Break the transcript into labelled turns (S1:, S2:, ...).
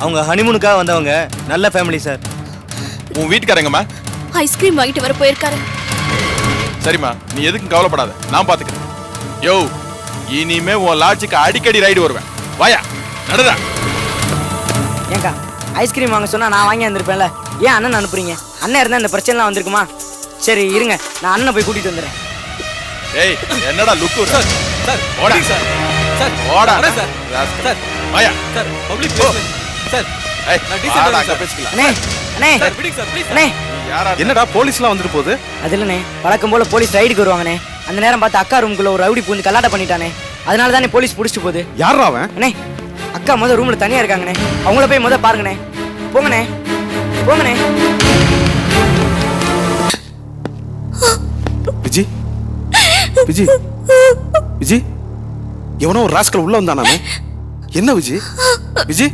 S1: அவங்க ஹனிமூனுக்காக வந்தவங்க. நல்ல ஃபேமிலி சார்.
S2: உன் வீட்டுக்காரங்கம்மா?
S3: ஐஸ்கிரீம் வாங்கிட்டு வர போயிருக்காரு.
S2: சரிம்மா, நீ எதுக்கும் கவலைப்படாத, நான் பாத்துக்கிறேன். யோ, இனிமே உன் லாட்ஜுக்கு அடிக்கடி ரைடு வருவேன். வாயா, நடடா.
S4: ஏங்கா ஐஸ்கிரீம் வாங்க சொன்னா நான் வாங்கி வந்திருப்பேன்ல, ஏன் அண்ணன் அனுப்புறீங்க? அண்ணன் இருந்தா இந்த பிரச்சனைலாம் வந்திருக்குமா? சரி இருங்க, நான் அண்ணனை போய் கூட்டிட்டு வந்துடுறேன்.
S2: ஏய், என்னடா லுக்கு?
S5: சார் சார்
S2: ஓடா
S5: சார் சார்
S2: ஓடா
S5: சார் சார்
S2: வாயா
S5: சார் பப்ளிக் பிளேஸ் சார்.
S2: ஏய்,
S5: நான் டீசல்
S2: வாடா,
S5: சார்.
S2: பேசிக்கலாம்.
S4: அண்ணே அண்ணே
S5: சார் விடுங்க சார் ப்ளீஸ்.
S4: அண்ணே,
S2: யாரா?
S6: என்னடா போலீஸ்லாம் வந்துட்டு போகுது?
S4: அது இல்லைண்ணே, வழக்கம் போல போலீஸ் ரைடுக்கு வருவாங்கண்ணே. அந்த நேரம் பார்த்து அக்கா ரூமுக்குள்ள ஒரு ரவுடி பூந்து கலாட்டம் பண்ணிட்டானே, அதனால தானே போலீஸ் பிடிச்சிட்டு போகுது.
S6: யாரா அவன்?
S4: அண்ணே, அக்கா ரூம்ல தனியா இருக்காங்கண்ணே, அவங்கள போய் பாருங்கண்ணே. போங்கண்ணே போங்கண்ணே.
S6: விஜி விஜி விஜி, எவனோ ஒரு ராஸ்கல் உள்ள வந்தானாமே. என்ன விஜி? விஜி